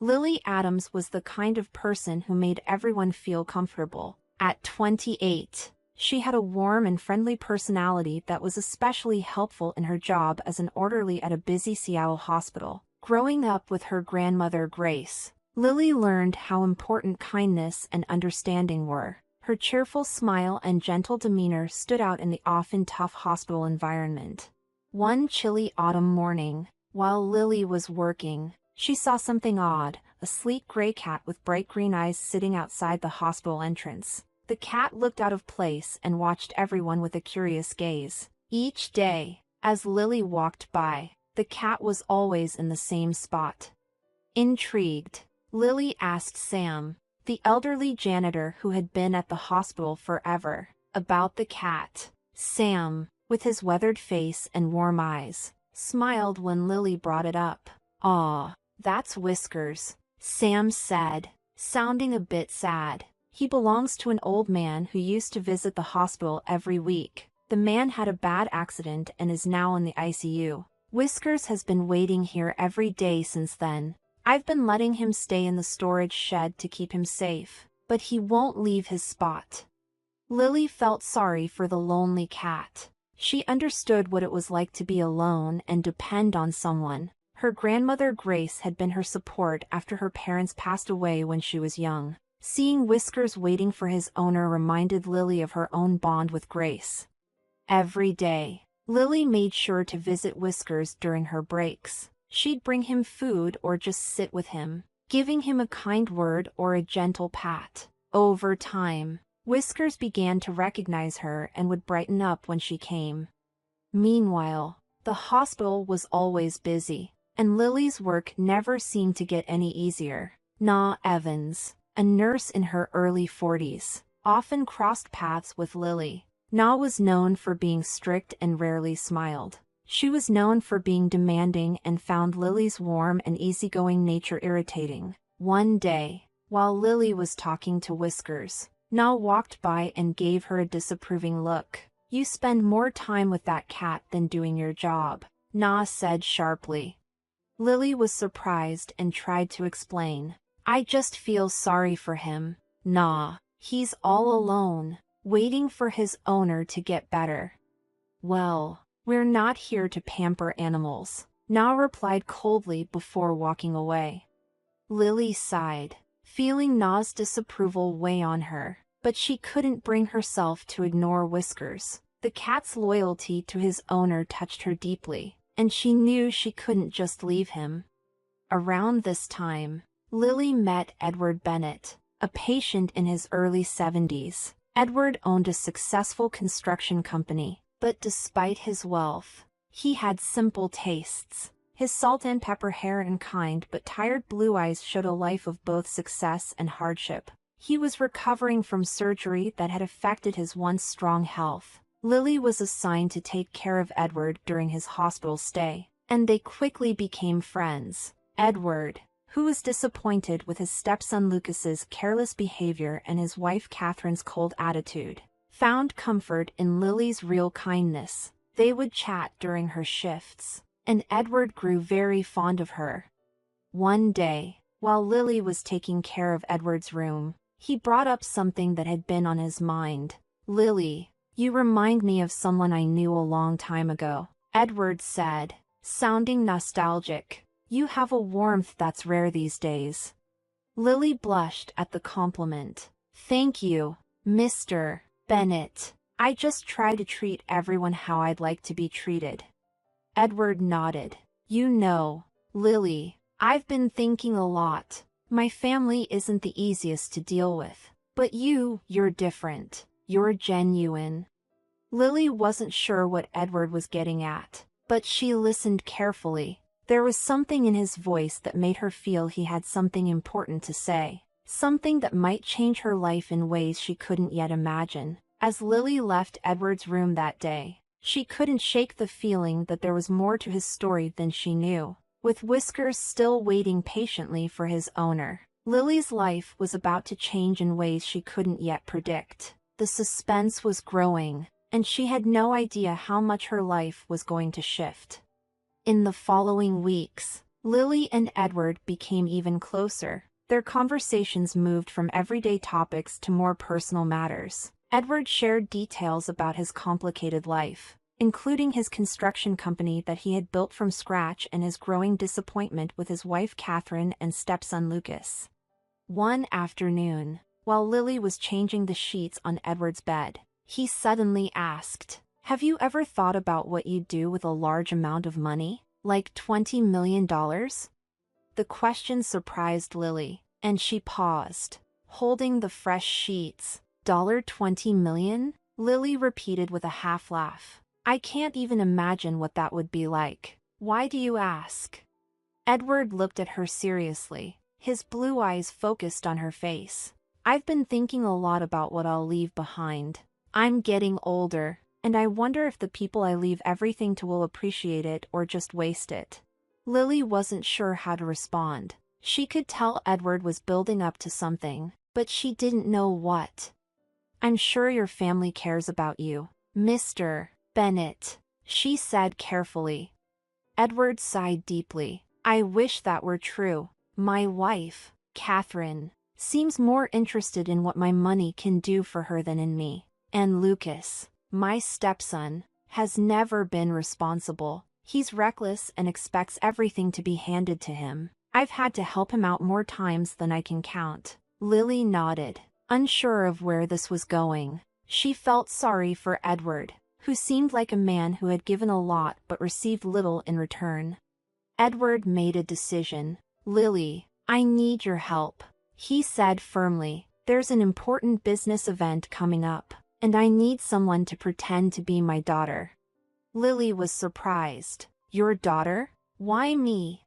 Lily Adams was the kind of person who made everyone feel comfortable. At 28, she had a warm and friendly personality that was especially helpful in her job as an orderly at a busy Seattle hospital. Growing up with her grandmother Grace, Lily learned how important kindness and understanding were. Her cheerful smile and gentle demeanor stood out in the often tough hospital environment. One chilly autumn morning, while Lily was working, she saw something odd: a sleek gray cat with bright green eyes sitting outside the hospital entrance. The cat looked out of place and watched everyone with a curious gaze. Each day, as Lily walked by, the cat was always in the same spot. Intrigued, Lily asked Sam, the elderly janitor who had been at the hospital forever, about the cat. Sam, with his weathered face and warm eyes, smiled when Lily brought it up. "Aw, that's Whiskers," Sam said, sounding a bit sad. "He belongs to an old man who used to visit the hospital every week. The man had a bad accident and is now in the ICU. Whiskers has been waiting here every day since then. I've been letting him stay in the storage shed to keep him safe, but he won't leave his spot." Lily felt sorry for the lonely cat. She understood what it was like to be alone and depend on someone. Her grandmother Grace had been her support after her parents passed away when she was young. Seeing Whiskers waiting for his owner reminded Lily of her own bond with Grace. Every day, Lily made sure to visit Whiskers during her breaks. She'd bring him food or just sit with him, giving him a kind word or a gentle pat. Over time, Whiskers began to recognize her and would brighten up when she came. Meanwhile, the hospital was always busy, and Lily's work never seemed to get any easier. Na Evans, a nurse in her early 40s, often crossed paths with Lily. Na was known for being strict and rarely smiled. She was known for being demanding and found Lily's warm and easygoing nature irritating. One day, while Lily was talking to Whiskers, Na walked by and gave her a disapproving look. "You spend more time with that cat than doing your job," Na said sharply. Lily was surprised and tried to explain. "I just feel sorry for him, Na. He's all alone, waiting for his owner to get better." "Well, we're not here to pamper animals," Na replied coldly before walking away. Lily sighed, feeling Na's disapproval weigh on her, but she couldn't bring herself to ignore Whiskers. The cat's loyalty to his owner touched her deeply, and she knew she couldn't just leave him. Around this time, Lily met Edward Bennett, a patient in his early 70s. Edward owned a successful construction company, but despite his wealth, he had simple tastes. His salt and pepper hair and kind but tired blue eyes showed a life of both success and hardship. He was recovering from surgery that had affected his once strong health. Lily was assigned to take care of Edward during his hospital stay, and they quickly became friends. Edward, who was disappointed with his stepson Lucas's careless behavior and his wife Catherine's cold attitude, found comfort in Lily's real kindness. They would chat during her shifts, and Edward grew very fond of her. One day, while Lily was taking care of Edward's room, he brought up something that had been on his mind. "Lily, you remind me of someone I knew a long time ago," Edward said, sounding nostalgic. "You have a warmth that's rare these days." Lily blushed at the compliment. "Thank you, Mr. Bennett. I just try to treat everyone how I'd like to be treated." Edward nodded. "You know, Lily, I've been thinking a lot. My family isn't the easiest to deal with, but you're different. You're genuine." Lily wasn't sure what Edward was getting at, but she listened carefully. There was something in his voice that made her feel he had something important to say, something that might change her life in ways she couldn't yet imagine. As Lily left Edward's room that day, she couldn't shake the feeling that there was more to his story than she knew. With Whiskers still waiting patiently for his owner, Lily's life was about to change in ways she couldn't yet predict. The suspense was growing, and she had no idea how much her life was going to shift. In the following weeks, Lily and Edward became even closer. Their conversations moved from everyday topics to more personal matters. Edward shared details about his complicated life, including his construction company that he had built from scratch and his growing disappointment with his wife Catherine and stepson Lucas. One afternoon, while Lily was changing the sheets on Edward's bed, he suddenly asked, "Have you ever thought about what you'd do with a large amount of money, like $20 million? The question surprised Lily, and she paused, holding the fresh sheets. $20 million? Lily repeated with a half laugh. I can't even imagine what that would be like. Why do you ask? Edward looked at her seriously, his blue eyes focused on her face. I've been thinking a lot about what I'll leave behind. I'm getting older, and I wonder if the people I leave everything to will appreciate it or just waste it. Lily wasn't sure how to respond. She could tell Edward was building up to something, but she didn't know what. I'm sure your family cares about you, Mr. Bennett, she said carefully. Edward sighed deeply. I wish that were true. My wife, Catherine, seems more interested in what my money can do for her than in me. And Lucas, my stepson, has never been responsible. He's reckless and expects everything to be handed to him. I've had to help him out more times than I can count. Lily nodded, unsure of where this was going. She felt sorry for Edward, who seemed like a man who had given a lot but received little in return. Edward made a decision. Lily, I need your help, he said firmly. There's an important business event coming up, and I need someone to pretend to be my daughter. Lily was surprised. Your daughter? Why me?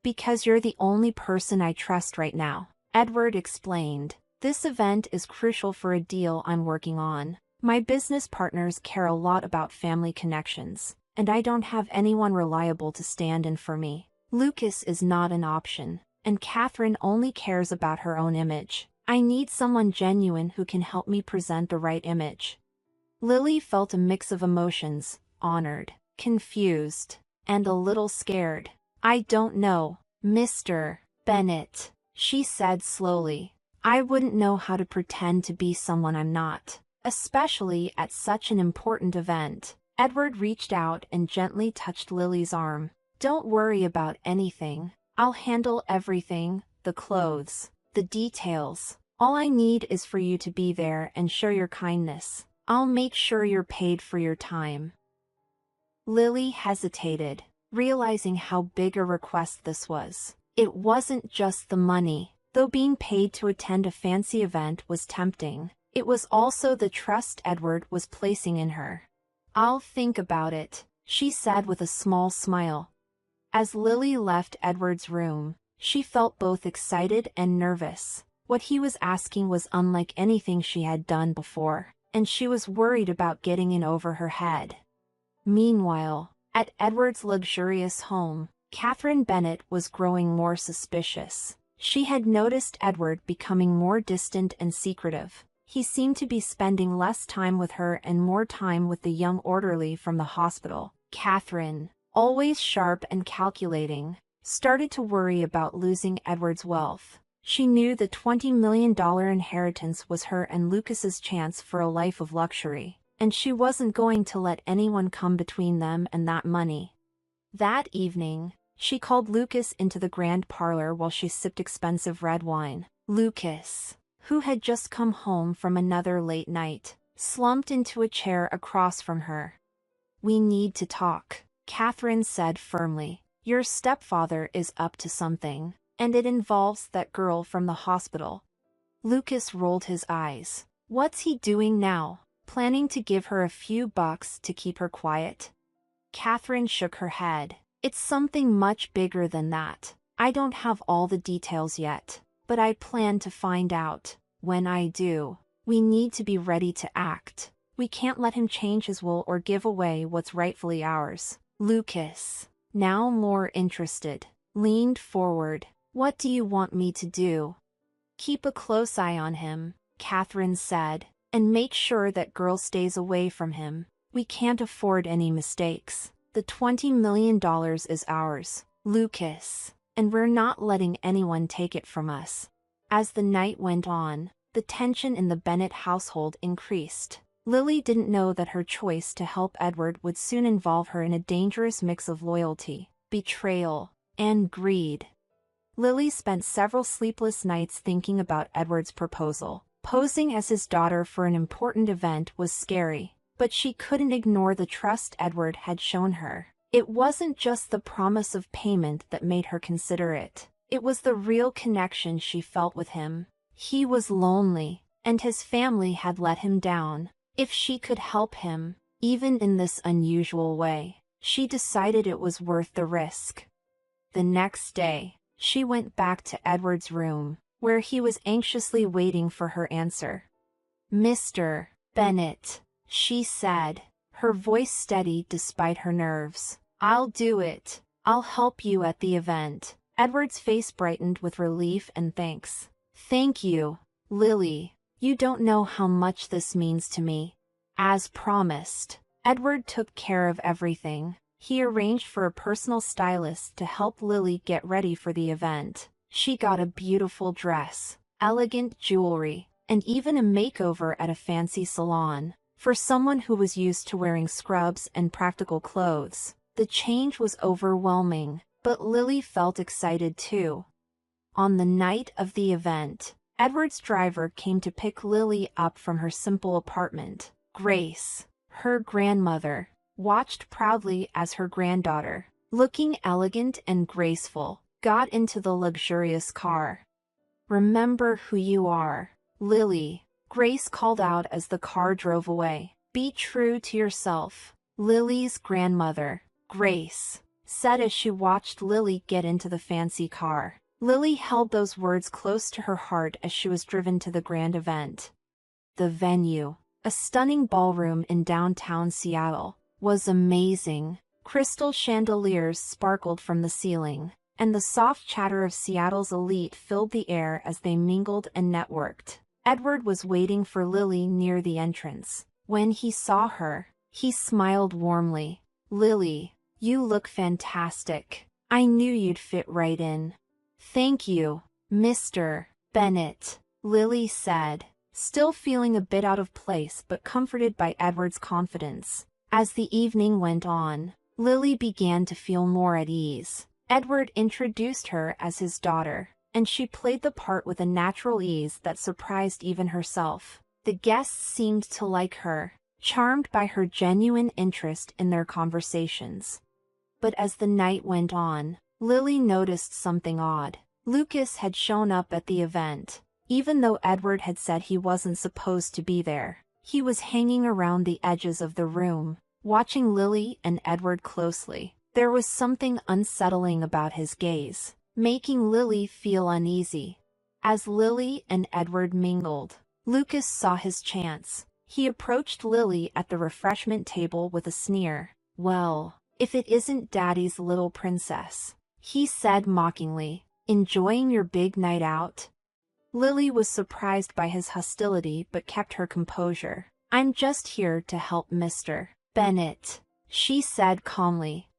Because you're the only person I trust right now, Edward explained. This event is crucial for a deal I'm working on. My business partners care a lot about family connections, and I don't have anyone reliable to stand in for me. Lucas is not an option, and Catherine only cares about her own image. I need someone genuine who can help me present the right image. Lily felt a mix of emotions, honored, confused, and a little scared. I don't know, Mr. Bennett, she said slowly. I wouldn't know how to pretend to be someone I'm not, especially at such an important event. Edward reached out and gently touched Lily's arm. Don't worry about anything. I'll handle everything, the clothes, the details. All I need is for you to be there and show your kindness. I'll make sure you're paid for your time. Lily hesitated, realizing how big a request this was. It wasn't just the money. Though being paid to attend a fancy event was tempting, it was also the trust Edward was placing in her. I'll think about it, she said with a small smile. As Lily left Edward's room, she felt both excited and nervous. What he was asking was unlike anything she had done before, and she was worried about getting in over her head. Meanwhile, at Edward's luxurious home, Catherine Bennett was growing more suspicious. She had noticed Edward becoming more distant and secretive. He seemed to be spending less time with her and more time with the young orderly from the hospital. Catherine, always sharp and calculating, started to worry about losing Edward's wealth. She knew the $20 million inheritance was her and Lucas's chance for a life of luxury, and she wasn't going to let anyone come between them and that money. That evening, she called Lucas into the grand parlor while she sipped expensive red wine. Lucas, who had just come home from another late night, slumped into a chair across from her. We need to talk, Catherine said firmly. Your stepfather is up to something, and it involves that girl from the hospital. Lucas rolled his eyes. What's he doing now? Planning to give her a few bucks to keep her quiet? Catherine shook her head. It's something much bigger than that. I don't have all the details yet, but I plan to find out. When I do, we need to be ready to act. We can't let him change his will or give away what's rightfully ours. Lucas, now more interested, leaned forward. What do you want me to do? Keep a close eye on him, Catherine said, and make sure that girl stays away from him. We can't afford any mistakes. The $20 million is ours. Lucas, and we're not letting anyone take it from us. As the night went on, the tension in the Bennet household increased. Lily didn't know that her choice to help Edward would soon involve her in a dangerous mix of loyalty, betrayal, and greed. Lily spent several sleepless nights thinking about Edward's proposal. Posing as his daughter for an important event was scary, but she couldn't ignore the trust Edward had shown her. It wasn't just the promise of payment that made her consider it. It was the real connection she felt with him. He was lonely, and his family had let him down. If she could help him, even in this unusual way, she decided it was worth the risk. The next day, she went back to Edward's room, where he was anxiously waiting for her answer. "Mr. Bennet," she said, her voice steady despite her nerves. "I'll do it. I'll help you at the event." Edward's face brightened with relief and thanks. "Thank you, Lily. You don't know how much this means to me." As promised, Edward took care of everything. He arranged for a personal stylist to help Lily get ready for the event. She got a beautiful dress, elegant jewelry, and even a makeover at a fancy salon. For someone who was used to wearing scrubs and practical clothes, the change was overwhelming, but Lily felt excited too. On the night of the event, Edward's driver came to pick Lily up from her simple apartment. Grace, her grandmother, watched proudly as her granddaughter, looking elegant and graceful, got into the luxurious car. "Remember who you are, Lily," Grace called out as the car drove away. "Be true to yourself." Lily's grandmother, Grace, said as she watched Lily get into the fancy car. Lily held those words close to her heart as she was driven to the grand event. The venue, a stunning ballroom in downtown Seattle, was amazing. Crystal chandeliers sparkled from the ceiling, and the soft chatter of Seattle's elite filled the air as they mingled and networked. Edward was waiting for Lily near the entrance. When he saw her, he smiled warmly. "Lily, you look fantastic. I knew you'd fit right in." "Thank you, Mr. Bennet," Lily said, still feeling a bit out of place but comforted by Edward's confidence. As the evening went on, Lily began to feel more at ease. Edward introduced her as his daughter, and she played the part with a natural ease that surprised even herself. The guests seemed to like her, charmed by her genuine interest in their conversations. But as the night went on, Lily noticed something odd. Lucas had shown up at the event, even though Edward had said he wasn't supposed to be there. He was hanging around the edges of the room, watching Lily and Edward closely. There was something unsettling about his gaze, making Lily feel uneasy. As Lily and Edward mingled, Lucas saw his chance. He approached Lily at the refreshment table with a sneer. "Well, if it isn't Daddy's little princess," he said mockingly. "Enjoying your big night out?" Lily was surprised by his hostility but kept her composure. "I'm just here to help Mr. Bennet," she said calmly.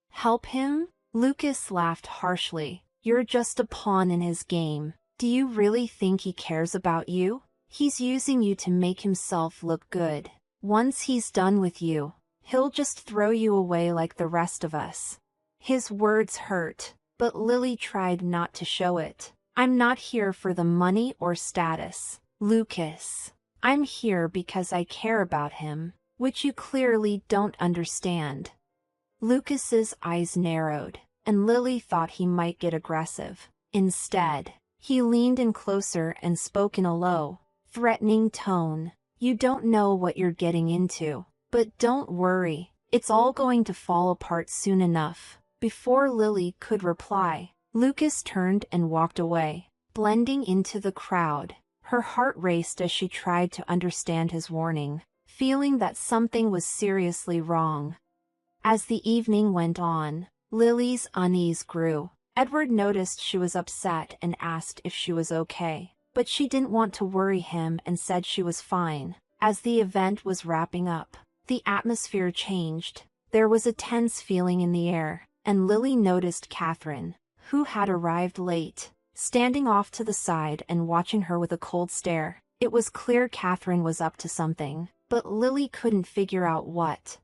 "Help him?" Lucas laughed harshly. "You're just a pawn in his game. Do you really think he cares about you? He's using you to make himself look good. Once he's done with you, he'll just throw you away like the rest of us." His words hurt, but Lily tried not to show it. "I'm not here for the money or status, Lucas. I'm here because I care about him, which you clearly don't understand." Lucas's eyes narrowed, and Lily thought he might get aggressive. Instead, he leaned in closer and spoke in a low, threatening tone. "You don't know what you're getting into, but don't worry, it's all going to fall apart soon enough." Before Lily could reply, Lucas turned and walked away, blending into the crowd. Her heart raced as she tried to understand his warning, feeling that something was seriously wrong. As the evening went on, Lily's unease grew. Edward noticed she was upset and asked if she was okay, but she didn't want to worry him and said she was fine. As the event was wrapping up, the atmosphere changed. There was a tense feeling in the air, and Lily noticed Catherine, who had arrived late, standing off to the side and watching her with a cold stare. It was clear Catherine was up to something, but Lily couldn't figure out what.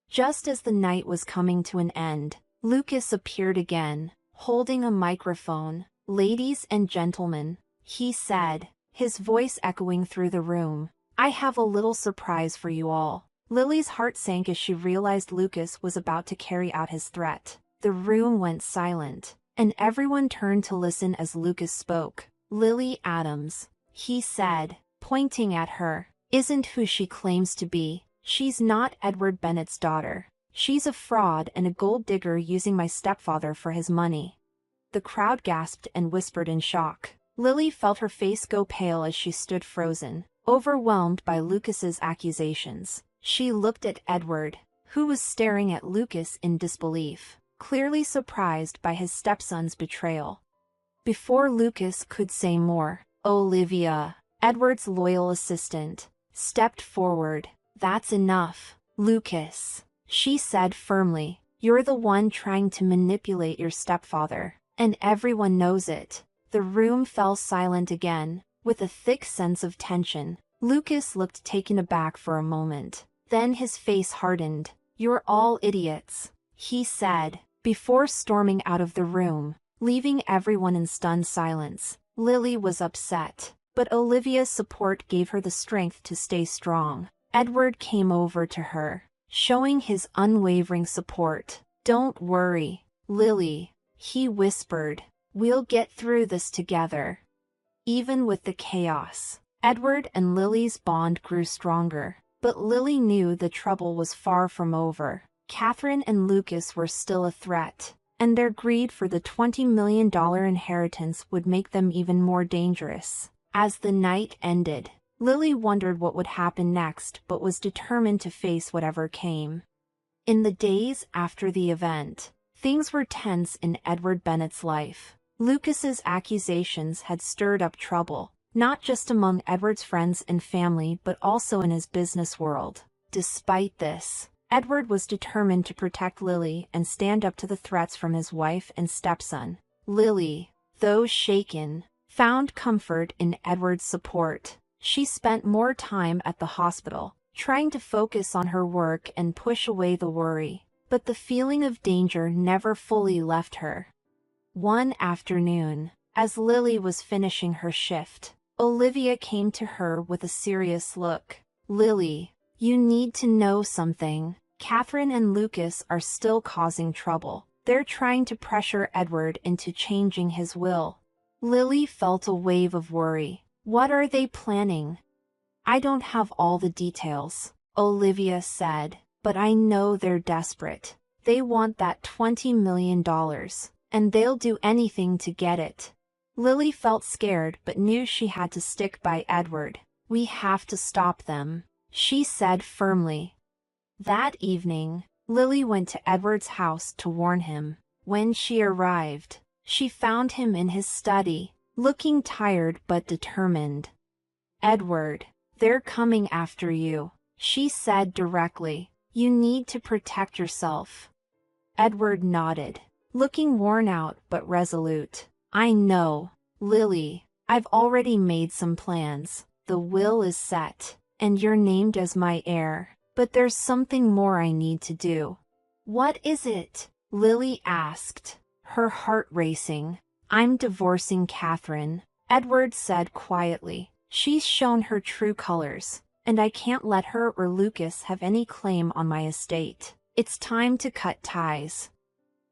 Just as the night was coming to an end, Lucas appeared again, holding a microphone. "Ladies and gentlemen," he said, his voice echoing through the room, "I have a little surprise for you all." Lily's heart sank as she realized Lucas was about to carry out his threat. The room went silent, and everyone turned to listen as Lucas spoke. "Lily Adams," he said, pointing at her, "isn't who she claims to be. She's not Edward Bennett's daughter. She's a fraud and a gold digger using my stepfather for his money." The crowd gasped and whispered in shock. Lily felt her face go pale as she stood frozen, overwhelmed by Lucas's accusations. She looked at Edward, who was staring at Lucas in disbelief, clearly surprised by his stepson's betrayal. Before Lucas could say more, Olivia, Edward's loyal assistant, stepped forward. "That's enough, Lucas," she said firmly. "You're the one trying to manipulate your stepfather, and everyone knows it." The room fell silent again, with a thick sense of tension. Lucas looked taken aback for a moment. Then his face hardened. "You're all idiots," he said, before storming out of the room, leaving everyone in stunned silence. Lily was upset, but Olivia's support gave her the strength to stay strong. Edward came over to her, showing his unwavering support. "Don't worry, Lily," he whispered. "We'll get through this together." Even with the chaos, Edward and Lily's bond grew stronger. But Lily knew the trouble was far from over. Catherine and Lucas were still a threat, and their greed for the $20 million inheritance would make them even more dangerous. As the night ended, Lily wondered what would happen next but was determined to face whatever came. In the days after the event, things were tense in Edward Bennett's life. Lucas's accusations had stirred up trouble, not just among Edward's friends and family but also in his business world. Despite this, Edward was determined to protect Lily and stand up to the threats from his wife and stepson. Lily, though shaken, found comfort in Edward's support. She spent more time at the hospital, trying to focus on her work and push away the worry. But the feeling of danger never fully left her. One afternoon, as Lily was finishing her shift, Olivia came to her with a serious look. "Lily, you need to know something. Catherine and Lucas are still causing trouble. They're trying to pressure Edward into changing his will." Lily felt a wave of worry. "What are they planning?" "I don't have all the details," Olivia said, "but I know they're desperate. They want that $20 million, and they'll do anything to get it." Lily felt scared but knew she had to stick by Edward. "We have to stop them," she said firmly. That evening, Lily went to Edward's house to warn him. When she arrived, she found him in his study, looking tired but determined. "Edward, they're coming after you," she said directly. "You need to protect yourself." Edward nodded, looking worn out but resolute. "I know, Lily. I've already made some plans. The will is set, and you're named as my heir. But there's something more I need to do." "What is it?" Lily asked, her heart racing. "I'm divorcing Catherine," Edward said quietly. "She's shown her true colors, and I can't let her or Lucas have any claim on my estate. It's time to cut ties."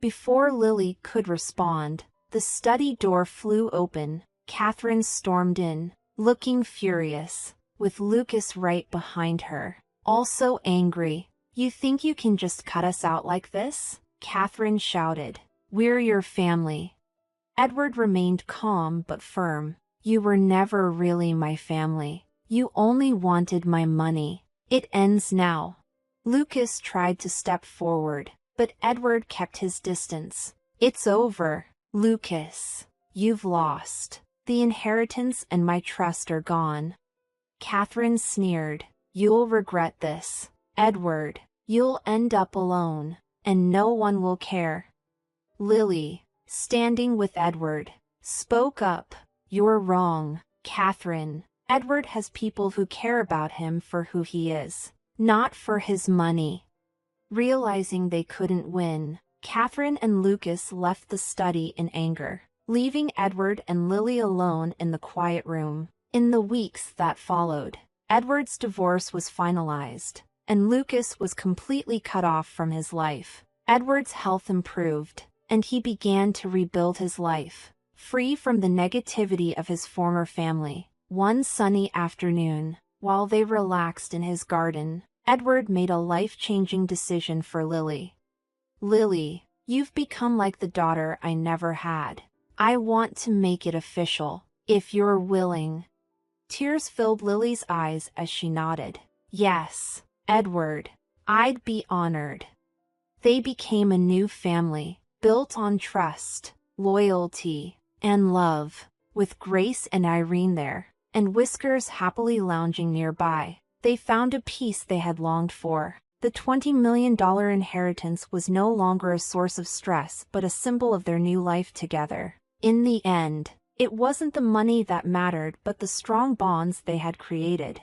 Before Lily could respond, the study door flew open. Catherine stormed in, looking furious, with Lucas right behind her, also angry. "You think you can just cut us out like this?" Catherine shouted. "We're your family." Edward remained calm but firm. "You were never really my family. You only wanted my money. It ends now." Lucas tried to step forward, but Edward kept his distance. "It's over, Lucas. You've lost. The inheritance and my trust are gone." Catherine sneered. "You'll regret this, Edward. You'll end up alone, and no one will care." "Lily, standing with Edward. Spoke up. You're wrong, Catherine. Edward has people who care about him for who he is, not for his money. Realizing they couldn't win, Catherine and Lucas left the study in anger, leaving Edward and Lily alone in the quiet room. In the weeks that followed, Edward's divorce was finalized, and Lucas was completely cut off from his life. Edward's health improved, and he began to rebuild his life, free from the negativity of his former family. One sunny afternoon, while they relaxed in his garden, Edward made a life-changing decision for Lily. Lily, you've become like the daughter I never had. I want to make it official, if you're willing. Tears filled Lily's eyes as she nodded. Yes, Edward, I'd be honored. They became a new family, built on trust, loyalty, and love. With Grace and Irene there, and Whiskers happily lounging nearby, they found a peace they had longed for. The $20 million inheritance was no longer a source of stress but a symbol of their new life together. In the end, it wasn't the money that mattered but the strong bonds they had created.